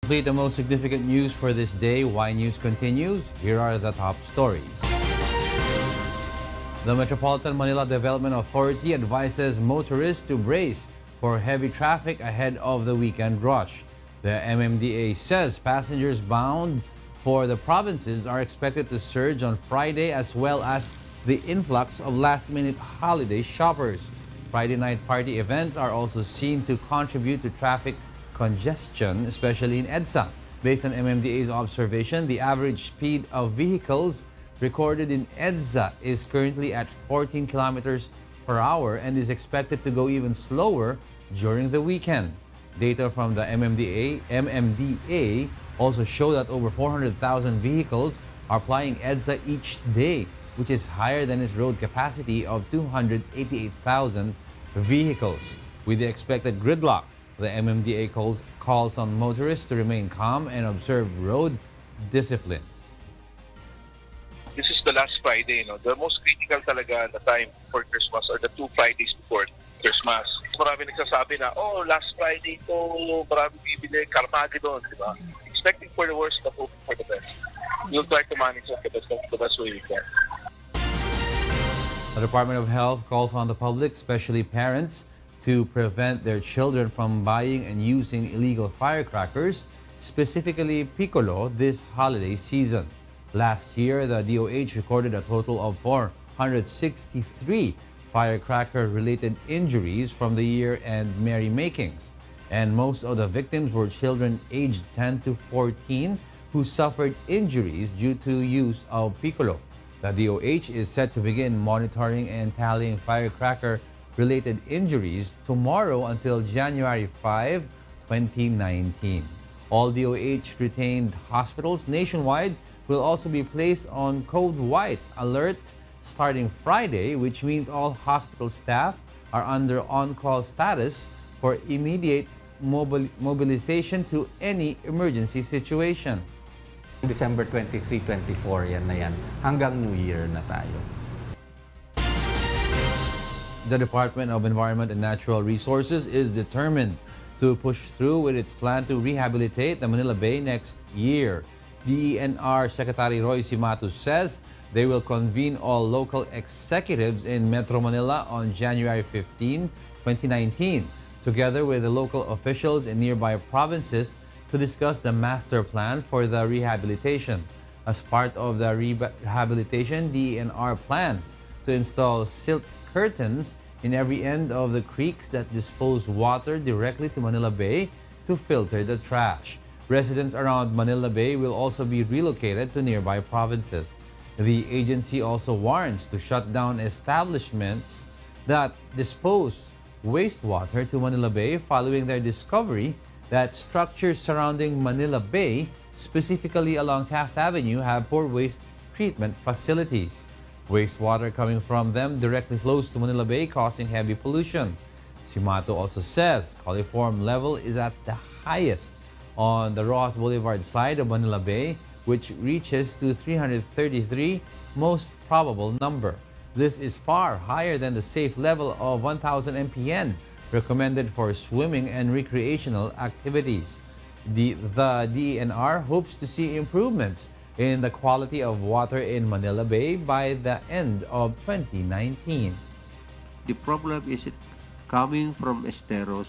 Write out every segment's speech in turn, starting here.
Complete the most significant news for this day. Why News continues. Here are the top stories. The Metropolitan Manila Development Authority advises motorists to brace for heavy traffic ahead of the weekend rush. The MMDA says passengers bound for the provinces are expected to surge on Friday, as well as the influx of last-minute holiday shoppers. Friday night party events are also seen to contribute to traffic congestion, especially in EDSA. Based on MMDA's observation, the average speed of vehicles recorded in EDSA is currently at 14 kilometers per hour and is expected to go even slower during the weekend. Data from the MMDA also show that over 400,000 vehicles are plying EDSA each day, which is higher than its road capacity of 288,000 vehicles. With the expected gridlock, the MMDA calls on motorists to remain calm and observe road discipline. This is the last Friday, the most critical talaga na time for Christmas, or the 2 Fridays before Christmas. Marami nagsasabi na, last Friday to, marami bibili, Carmageddon, di ba? Expecting for the worst, but hoping for the best. We'll try to manage it the best way we can. The Department of Health calls on the public, especially parents, to prevent their children from buying and using illegal firecrackers, specifically piccolo, this holiday season. Last year, the DOH recorded a total of 463 firecracker-related injuries from the year-end merrymakings, and most of the victims were children aged 10 to 14 who suffered injuries due to use of piccolo. The DOH is set to begin monitoring and tallying firecracker-related injuries tomorrow until January 5, 2019. All DOH-retained hospitals nationwide will also be placed on Code White alert starting Friday, which means all hospital staff are under on-call status for immediate mobilization to any emergency situation. December 23, 24, yan na yan. Hanggang New Year na tayo. The Department of Environment and Natural Resources is determined to push through with its plan to rehabilitate the Manila Bay next year. DENR Secretary Roy Simato says they will convene all local executives in Metro Manila on January 15, 2019, together with the local officials in nearby provinces to discuss the master plan for the rehabilitation. As part of the rehabilitation, DENR plans to install silt curtains in every end of the creeks that dispose water directly to Manila Bay to filter the trash. Residents around Manila Bay will also be relocated to nearby provinces. The agency also warns to shut down establishments that dispose wastewater to Manila Bay following their discovery that structures surrounding Manila Bay, specifically along Taft Avenue, have poor waste treatment facilities. Wastewater coming from them directly flows to Manila Bay, causing heavy pollution. Simato also says coliform level is at the highest on the Rojas Boulevard side of Manila Bay, which reaches to 333 most probable number. This is far higher than the safe level of 1,000 mpn recommended for swimming and recreational activities. The DENR hopes to see improvements in the quality of water in Manila Bay by the end of 2019. The problem is it coming from esteros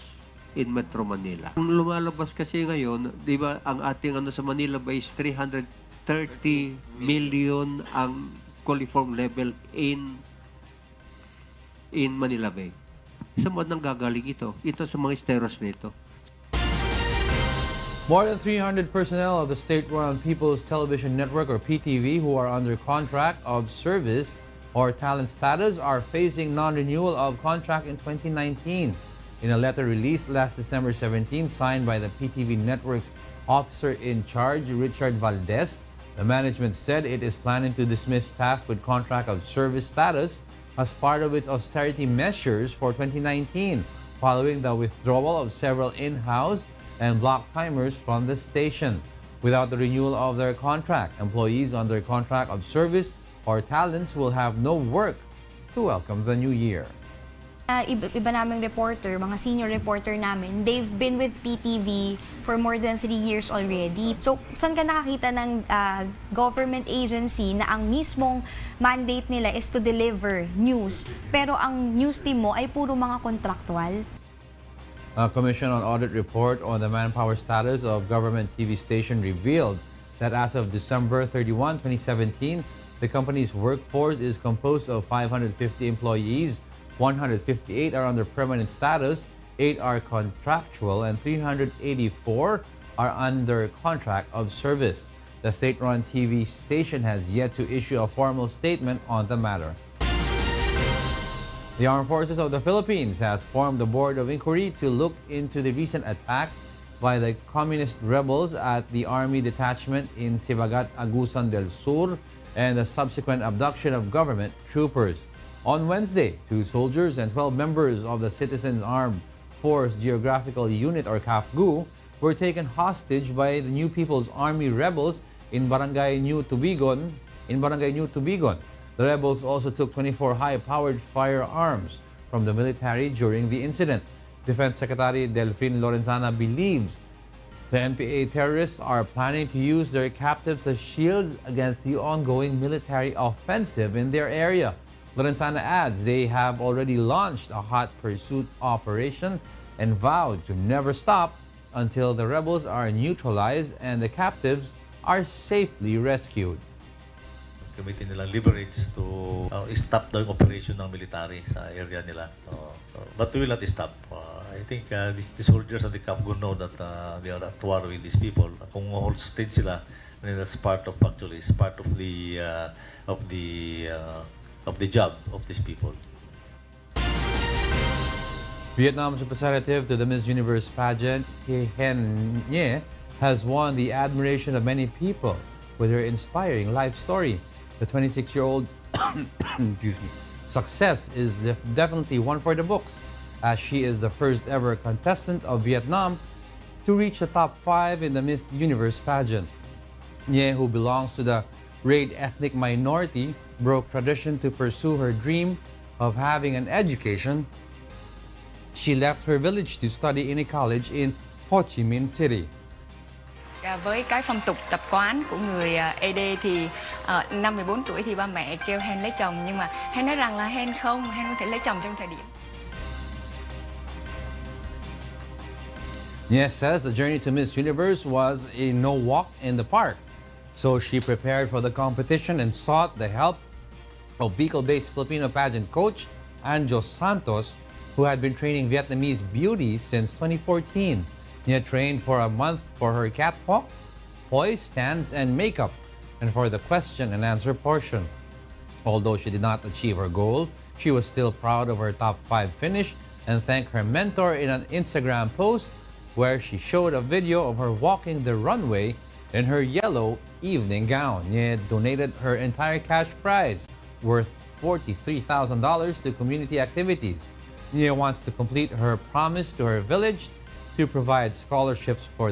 in Metro Manila. Kung lumalabas kasi ngayon, di ba, ang ating sa Manila Bay is 330 million ang coliform level in Manila Bay. Saan mo nang gagaling ito? Ito sa mga esteros nito. More than 300 personnel of the state-run People's Television Network, or PTV, who are under contract of service or talent status are facing non-renewal of contract in 2019. In a letter released last December 17, signed by the PTV Network's officer in charge, Richard Valdez, the management said it is planning to dismiss staff with contract of service status as part of its austerity measures for 2019, following the withdrawal of several in-house and block timers from the station. Without the renewal of their contract, employees under contract of service or talents will have no work to welcome the new year. Iba naming reporter, mga senior reporter namin, they've been with PTV for more than 3 years already. So, saan ka nakakita ng government agency na ang mismong mandate nila is to deliver news, pero ang news team mo ay puro mga contractual? A Commission on Audit report on the manpower status of government TV station revealed that as of December 31, 2017, the company's workforce is composed of 550 employees, 158 are under permanent status, 8 are contractual, and 384 are under contract of service. The state-run TV station has yet to issue a formal statement on the matter. The Armed Forces of the Philippines has formed a board of inquiry to look into the recent attack by the communist rebels at the Army detachment in Sibagat, Agusan del Sur, and the subsequent abduction of government troopers. On Wednesday, 2 soldiers and 12 members of the Citizens Armed Force Geographical Unit or CAFGU were taken hostage by the New People's Army rebels in Barangay New Tubigon. The rebels also took 24 high-powered firearms from the military during the incident. Defense Secretary Delfin Lorenzana believes the NPA terrorists are planning to use their captives as shields against the ongoing military offensive in their area. Lorenzana adds they have already launched a hot pursuit operation and vowed to never stop until the rebels are neutralized and the captives are safely rescued. Gamitin nilang leverage to stop the operation ng military sa area nila. But we will not stop. I think the soldiers of the CAFGU know that they are at war with these people. Kung hold state sila, then that's part of the job of these people. Vietnam's representative to the Miss Universe pageant, Hen Nye, has won the admiration of many people with her inspiring life story. The 26-year-old success is definitely one for the books, as she is the first ever contestant of Vietnam to reach the top 5 in the Miss Universe pageant. Nye, who belongs to the Raid ethnic minority, broke tradition to pursue her dream of having an education. She left her village to study in a college in Ho Chi Minh City. Với cái phong tục tập quán của người ED thì năm 14 tuổi thì ba mẹ kêu Hen lấy chồng, nhưng mà Hen nói rằng là Hen không thể lấy chồng trong thời điểm. Yes says the journey to Miss Universe was a no walk in the park. So she prepared for the competition and sought the help of Bicol-based Filipino pageant coach Angelo Santos, who had been training Vietnamese beauties since 2014. Nia trained for a month for her catwalk, poise, stance, and makeup, and for the question and answer portion. Although she did not achieve her goal, she was still proud of her top 5 finish and thanked her mentor in an Instagram post where she showed a video of her walking the runway in her yellow evening gown. Nia donated her entire cash prize, worth $43,000, to community activities. Nia wants to complete her promise to her village to provide scholarships for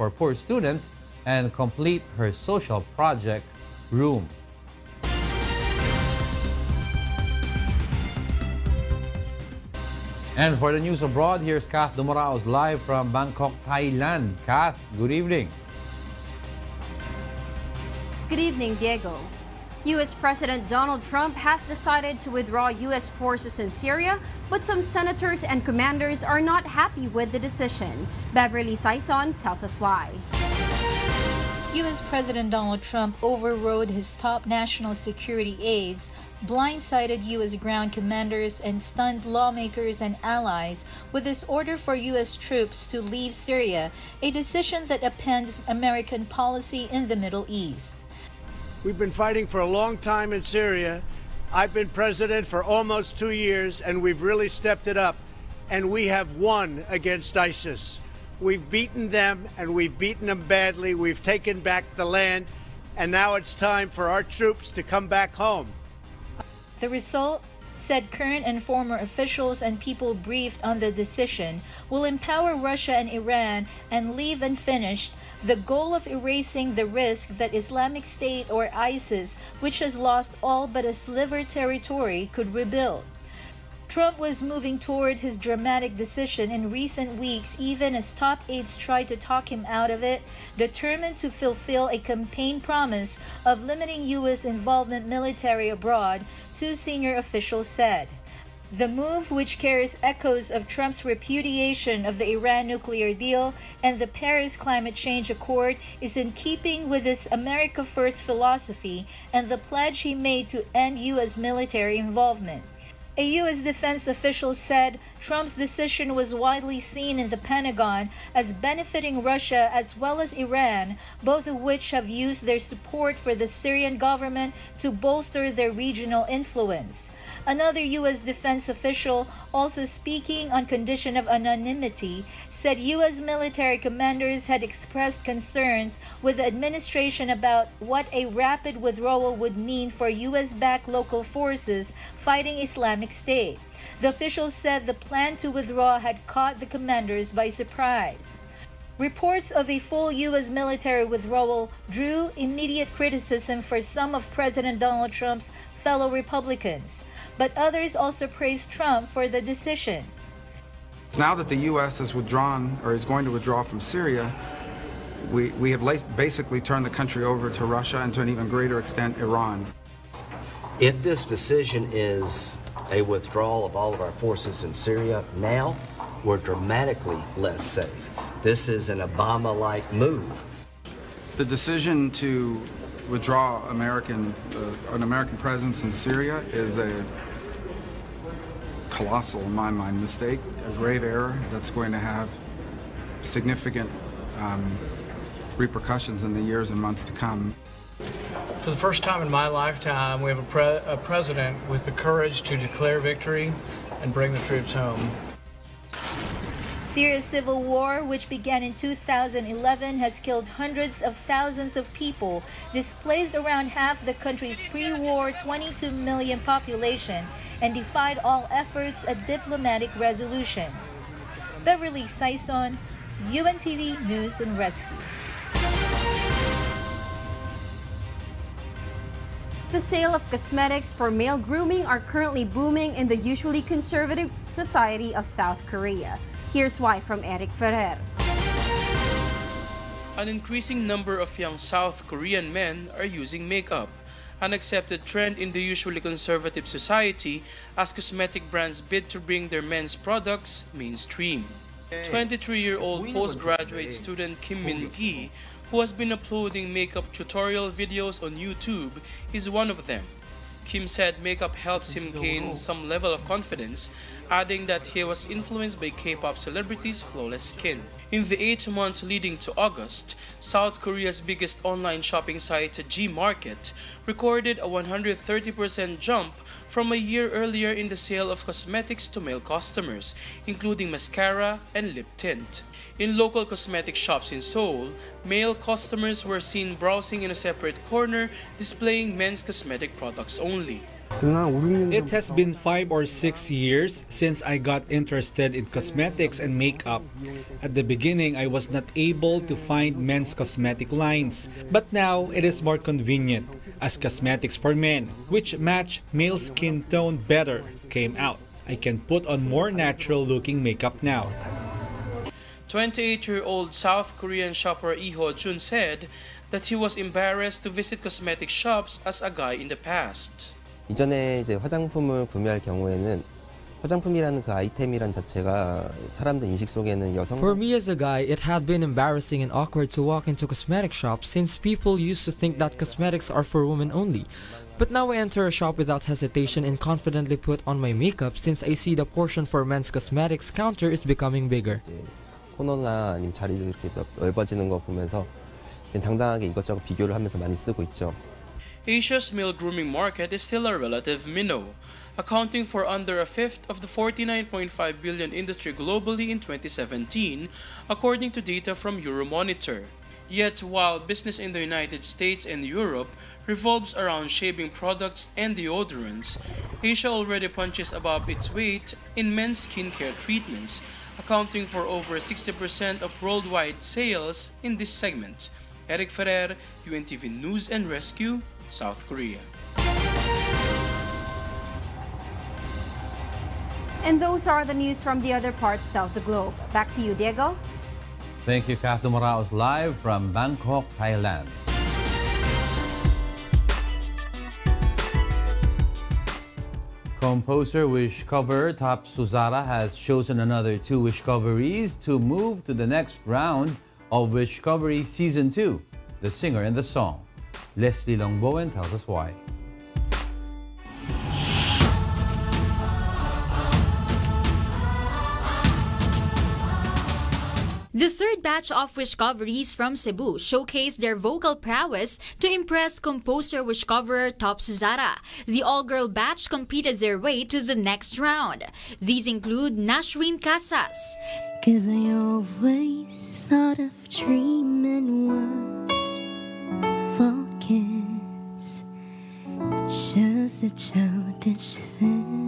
poor students and complete her social project, Room. And for the news abroad, here's Kath Dumaraos live from Bangkok, Thailand. Kath, good evening. Good evening, Diego. U.S. President Donald Trump has decided to withdraw U.S. forces in Syria, but some senators and commanders are not happy with the decision. Beverly Saison tells us why. U.S. President Donald Trump overrode his top national security aides, blindsided U.S. ground commanders, and stunned lawmakers and allies with his order for U.S. troops to leave Syria, a decision that upends American policy in the Middle East. We've been fighting for a long time in Syria. I've been president for almost 2 years, and we've really stepped it up. And we have won against ISIS. We've beaten them, and we've beaten them badly. We've taken back the land, and now it's time for our troops to come back home. The result, said current and former officials and people briefed on the decision, will empower Russia and Iran and leave unfinished the goal of erasing the risk that Islamic State or ISIS, which has lost all but a sliver territory, could rebuild. Trump was moving toward his dramatic decision in recent weeks, even as top aides tried to talk him out of it, determined to fulfill a campaign promise of limiting U.S. involvement military abroad, two senior officials said. The move, which carries echoes of Trump's repudiation of the Iran nuclear deal and the Paris Climate Change Accord, is in keeping with his America First philosophy and the pledge he made to end U.S. military involvement. A U.S. defense official said Trump's decision was widely seen in the Pentagon as benefiting Russia as well as Iran, both of which have used their support for the Syrian government to bolster their regional influence. Another U.S. defense official, also speaking on condition of anonymity, said U.S. military commanders had expressed concerns with the administration about what a rapid withdrawal would mean for U.S.-backed local forces fighting Islamic State. The officials said the plan to withdraw had caught the commanders by surprise. Reports of a full U.S. military withdrawal drew immediate criticism for some of President Donald Trump's fellow Republicans, but others also praised Trump for the decision. Now that the U.S. has withdrawn or is going to withdraw from Syria, we have basically turned the country over to Russia and to an even greater extent Iran. If this decision is a withdrawal of all of our forces in Syria, now we're dramatically less safe. This is an Obama-like move. The decision to withdraw an American presence in Syria is a colossal, in my mind, mistake, a grave error that's going to have significant repercussions in the years and months to come. For the first time in my lifetime, we have a president with the courage to declare victory and bring the troops home. Syria's civil war, which began in 2011, has killed hundreds of thousands of people, displaced around half the country's pre-war 22 million population, and defied all efforts at diplomatic resolution. Beverly Saison, UNTV News and Rescue. The sale of cosmetics for male grooming are currently booming in the usually conservative society of South Korea. Here's why from Eric Ferrer. An increasing number of young South Korean men are using makeup, an accepted trend in the usually conservative society as cosmetic brands bid to bring their men's products mainstream. 23-year-old postgraduate student Kim Min-ki, who has been uploading makeup tutorial videos on YouTube, is one of them. Kim said makeup helps him gain some level of confidence, adding that he was influenced by K-pop celebrities' flawless skin. In the 8 months leading to August, South Korea's biggest online shopping site, Gmarket, recorded a 130% jump from a year earlier in the sale of cosmetics to male customers, including mascara and lip tint. In local cosmetic shops in Seoul, male customers were seen browsing in a separate corner, displaying men's cosmetic products only. It has been 5 or 6 years since I got interested in cosmetics and makeup. At the beginning, I was not able to find men's cosmetic lines, but now it is more convenient, as cosmetics for men, which match male skin tone better, came out. I can put on more natural-looking makeup now. 28-year-old South Korean shopper Iho Jun said that he was embarrassed to visit cosmetic shops as a guy in the past. 이전에 이제 화장품을 구매할 경우에는 화장품이라는 그 아이템이란 자체가 사람들 인식 속에는 여성. For me as a guy, it had been embarrassing and awkward to walk into cosmetic shops since people used to think that cosmetics are for women only. But now I enter a shop without hesitation and confidently put on my makeup since I see the portion for men's cosmetics counter is becoming bigger. 코너나 아니면 자리도 이렇게 넓어지는 거 보면서 당당하게 이것저것 비교를 하면서 많이 쓰고 있죠. Asia's male grooming market is still a relative minnow, accounting for under a fifth of the 49.5 billion industry globally in 2017, according to data from Euromonitor. Yet, while business in the United States and Europe revolves around shaving products and deodorants, Asia already punches above its weight in men's skincare treatments, accounting for over 60% of worldwide sales in this segment. Eric Ferrer, UNTV News and Rescue, South Korea. And those are the news from the other parts of the globe. Back to you, Diego. Thank you, Kath Dumaraos, live from Bangkok, Thailand. Composer Wishcovery Top Suzara has chosen another 2 Wishcoveries to move to the next round of Wishcovery Season 2, The Singer and the Song. Leslie Longbowen tells us why. The third batch of Wishcoveries from Cebu showcased their vocal prowess to impress composer Wishcovery Top Suzara. The all-girl batch competed their way to the next round. These include Nashwin Casas, "'Cause I always thought of dreaming was for kids, just a childish thing."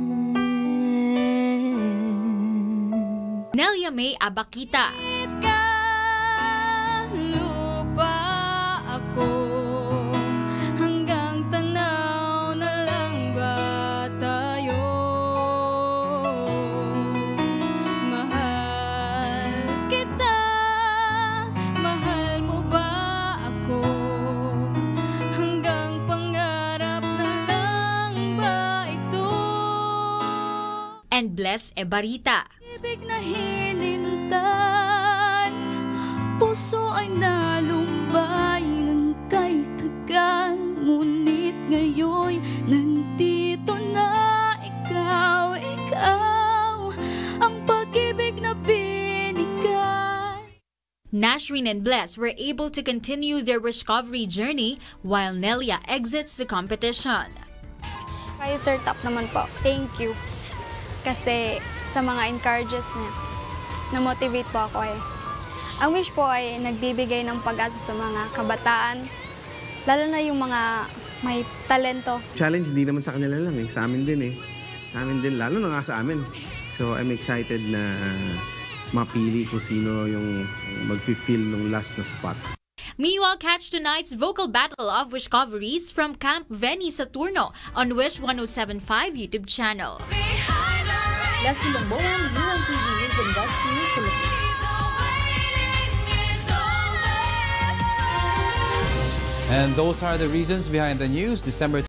Nelia May Abakita, lupa ako hanggang tanaw na lang ba tayo, mahal kita, mahal mo ba ako hanggang pangarap na lang ba ito, and Bless Ebarita. ibig na hinintay, puso ay nalumbay ng kay tagal, ngunit ngayon nandito na ikaw, ikaw ang pag-ibig na binigay. Nashwin and Bless were able to continue their Wishcovery journey while Nelia exits the competition. Kay Sir Top naman po, thank you. Kasi sa mga encourages niya, na-motivate po ako eh. Ang Wish po ay nagbibigay ng pag-asa sa mga kabataan, lalo na yung mga may talento. Challenge hindi naman sa kanila lang eh, sa amin din eh. Sa amin din, lalo na nga sa amin. So I'm excited na mapili kung sino yung mag-fill ng last na spot. Meanwhile, catch tonight's vocal battle of Wishcoveries from Camp Veni Saturno on Wish 107.5 YouTube channel. Leslie Longbowen, UNTV News and Rescue, Philippines. And those are the reasons behind the news. December